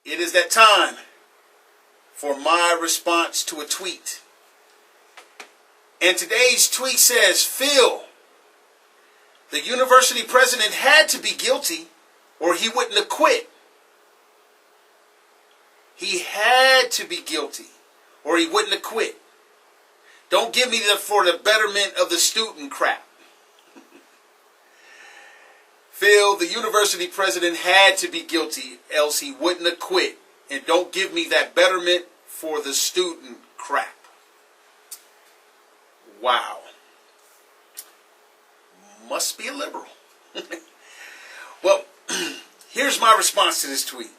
It is that time for my response to a tweet. And today's tweet says, Phil, the university president had to be guilty or he wouldn't have quit. He had to be guilty or he wouldn't have quit. Don't give me the for the betterment of the student crap. Phil, the university president had to be guilty, else he wouldn't have quit. And don't give me that betterment for the student crap. Wow. Must be a liberal. Well, here's my response to this tweet.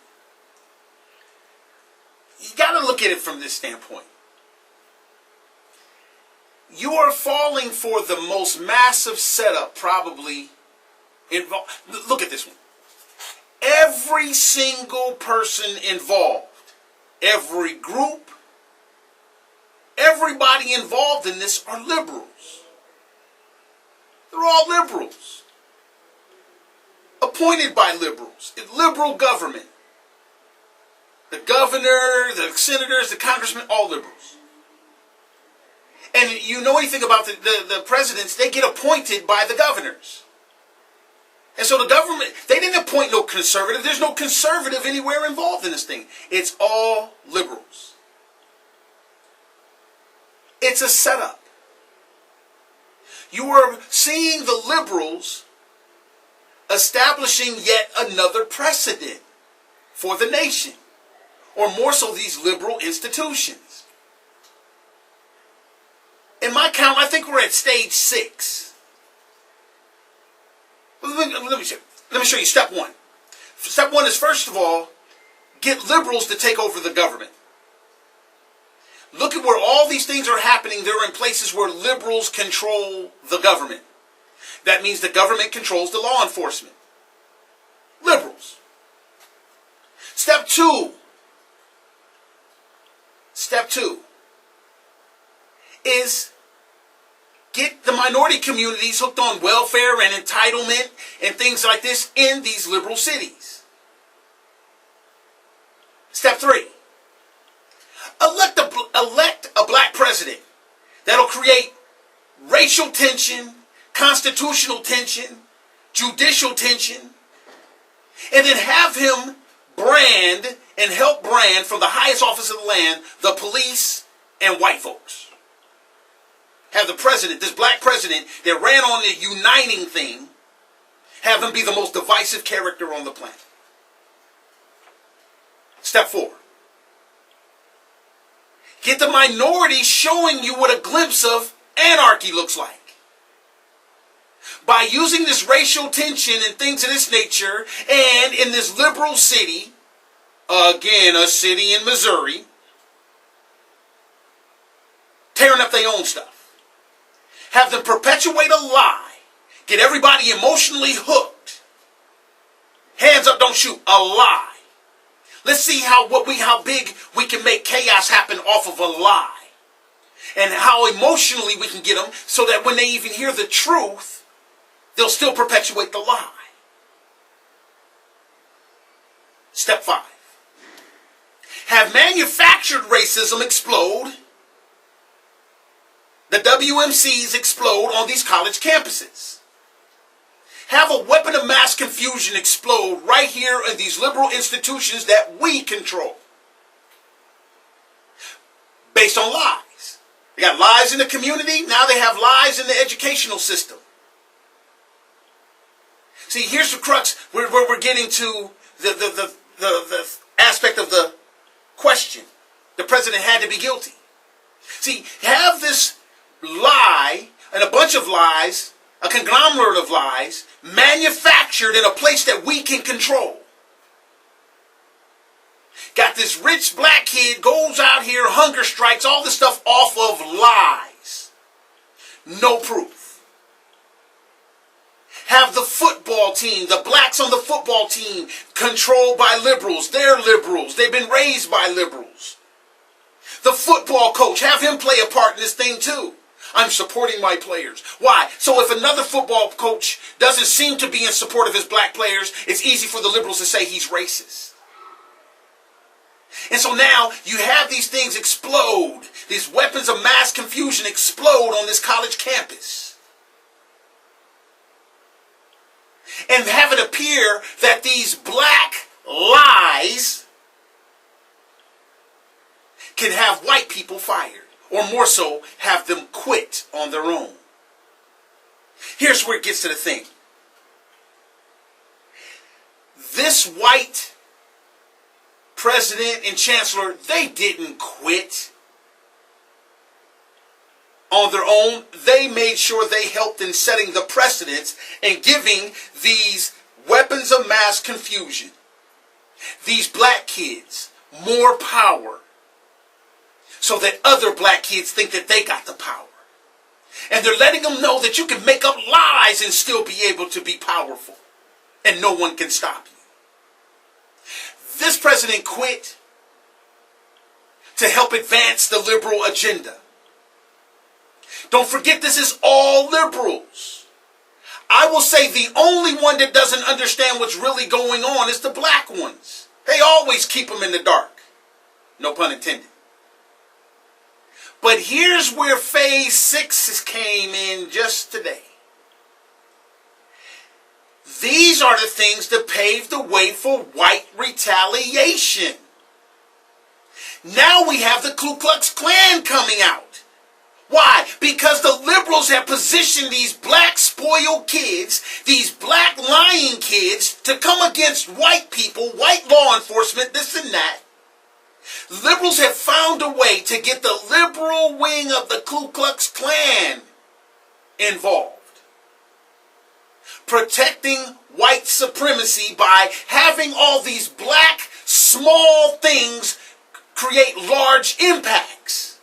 You got to look at it from this standpoint. You are falling for the most massive setup probably involved. Look at this one. Every single person involved, every group, everybody involved in this are liberals. They're all liberals. Appointed by liberals. Liberal government. The governor, the senators, the congressmen, all liberals. And you know anything about the presidents, they get appointed by the governors. And so the government, they didn't appoint no conservative. There's no conservative anywhere involved in this thing. It's all liberals. It's a setup. You are seeing the liberals establishing yet another precedent for the nation. Or more so, these liberal institutions. In my count, I think we're at stage 6. Let me show you step 1. Step 1 is, first of all, get liberals to take over the government. Look at where all these things are happening. They're in places where liberals control the government. That means the government controls the law enforcement. Liberals. Step 2. Step 2 is get the minority communities hooked on welfare and entitlement and things like this in these liberal cities. Step 3. Elect a black president that'll create racial tension, constitutional tension, judicial tension, and then have him brand and help brand from the highest office of the land the police and white folks. Have the president, this black president that ran on the uniting thing, have him be the most divisive character on the planet. Step 4. Get the minority showing you what a glimpse of anarchy looks like. By using this racial tension and things of this nature, and in this liberal city, again, a city in Missouri, tearing up their own stuff. Have them perpetuate a lie. Get everybody emotionally hooked. Hands up, don't shoot. A lie. Let's see how big we can make chaos happen off of a lie. And how emotionally we can get them so that when they even hear the truth, they'll still perpetuate the lie. Step 5. Have manufactured racism explode. The WMCs explode on these college campuses. Have a weapon of mass confusion explode right here in these liberal institutions that we control. Based on lies. They got lies in the community, now they have lies in the educational system. See, here's the crux where we're getting to the aspect of the question. The president had to be guilty. See, have this lie and a bunch of lies, a conglomerate of lies, manufactured in a place that we can control. Got this rich black kid, goes out here, hunger strikes, all this stuff off of lies. No proof. Have the football team, the blacks on the football team, controlled by liberals. They're liberals. They've been raised by liberals. The football coach, have him play a part in this thing too. I'm supporting my players. Why? So if another football coach doesn't seem to be in support of his black players, it's easy for the liberals to say he's racist. And so now you have these things explode. These weapons of mass confusion explode on this college campus. And have it appear that these black lies can have white people fired. Or more so, have them quit on their own. Here's where it gets to the thing. This white president and chancellor, they didn't quit on their own. They made sure they helped in setting the precedents and giving these weapons of mass confusion, these black kids, more power so that other black kids think that they got the power. And they're letting them know that you can make up lies and still be able to be powerful. And no one can stop you. This president quit to help advance the liberal agenda. Don't forget, this is all liberals. I will say the only one that doesn't understand what's really going on is the black ones. They always keep them in the dark. No pun intended. But here's where phase 6 came in just today. These are the things that paved the way for white retaliation. Now we have the Ku Klux Klan coming out. Why? Because the liberals have positioned these black spoiled kids, these black lying kids, to come against white people, white law enforcement, this and that. Liberals have found a way to get the liberal wing of the Ku Klux Klan involved. Protecting white supremacy by having all these black small things create large impacts.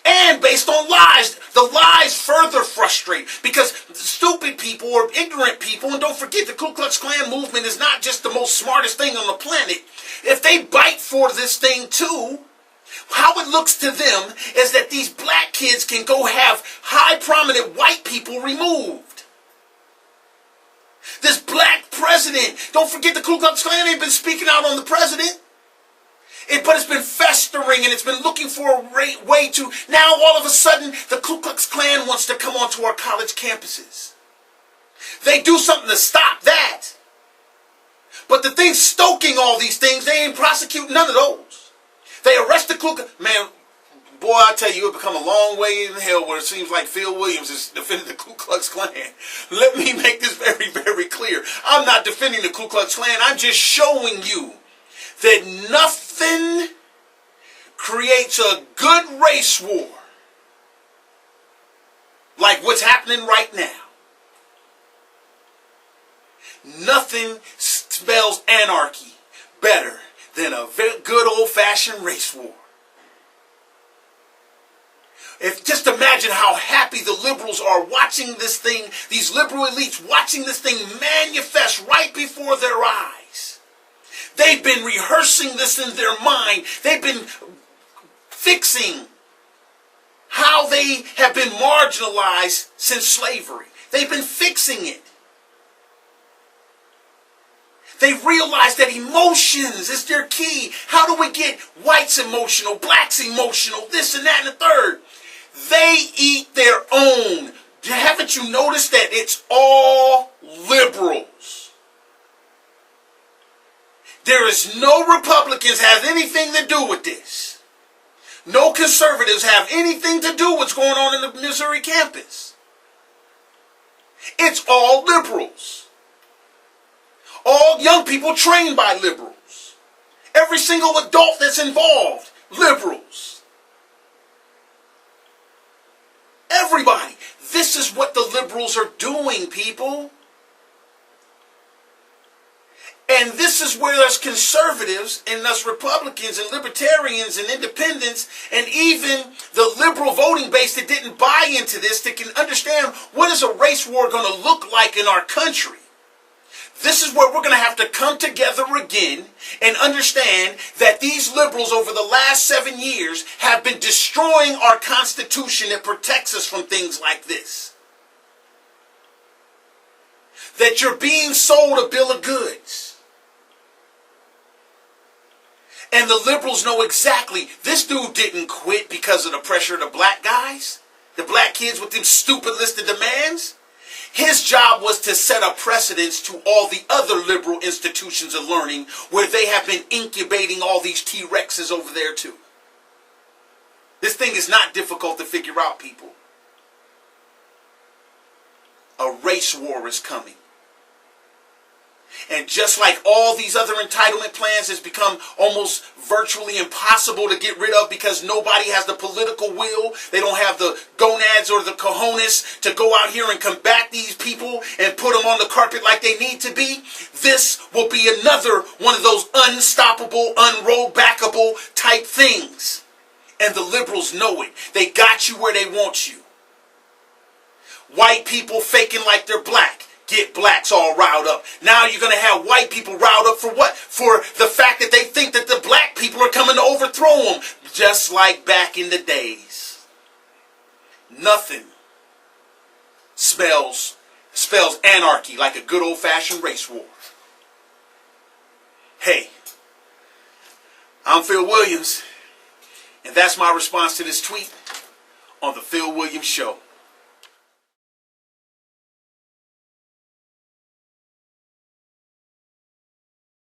And based on lies, the lies further frustrate because stupid people or ignorant people, and don't forget the Ku Klux Klan movement is not just the most smartest thing on the planet. If they bite for this thing too, how it looks to them is that these black kids can go have high prominent white people removed. This black president, don't forget the Ku Klux Klan ain't been speaking out on the president. But it's been festering and it's been looking for a way to, now all of a sudden the Ku Klux Klan wants to come onto our college campuses. They do something to stop that. But the thing stoking all these things, they ain't prosecuting none of those. They arrest the Ku Klux, man, boy, I tell you, it become a long way in hell where it seems like Phil Williams is defending the Ku Klux Klan. Let me make this very, very clear. I'm not defending the Ku Klux Klan. I'm just showing you that nothing creates a good race war like what's happening right now. Nothing spells anarchy better than a very good old-fashioned race war. If just imagine how happy the liberals are watching this thing, these liberal elites watching this thing manifest right before their eyes. They've been rehearsing this in their mind. They've been fixing how they have been marginalized since slavery. They've been fixing it. They realize that emotions is their key. How do we get whites emotional, blacks emotional, this and that and the third? They eat their own. Haven't you noticed that it's all liberals? There is no Republicans have anything to do with this. No conservatives have anything to do with what's going on in the Missouri campus. It's all liberals. All young people trained by liberals. Every single adult that's involved, liberals. Everybody. This is what the liberals are doing, people. And this is where us conservatives and us Republicans and libertarians and independents and even the liberal voting base that didn't buy into this, that can understand what is a race war going to look like in our country. This is where we're going to have to come together again and understand that these liberals over the last 7 years have been destroying our Constitution that protects us from things like this. That you're being sold a bill of goods. And the liberals know exactly, this dude didn't quit because of the pressure of the black guys, the black kids with them stupid list of demands. His job was to set a precedence to all the other liberal institutions of learning where they have been incubating all these T-Rexes over there too. This thing is not difficult to figure out, people. A race war is coming. And just like all these other entitlement plans has become almost virtually impossible to get rid of because nobody has the political will, they don't have the gonads or the cojones to go out here and combat these people and put them on the carpet like they need to be, this will be another one of those unstoppable, unrollbackable type things. And the liberals know it. They got you where they want you. White people faking like they're black. Get blacks all riled up. Now you're going to have white people riled up for what? For the fact that they think that the black people are coming to overthrow them. Just like back in the days. Nothing spells anarchy like a good old-fashioned race war. Hey, I'm Phil Williams, and that's my response to this tweet on The Phil Williams Show.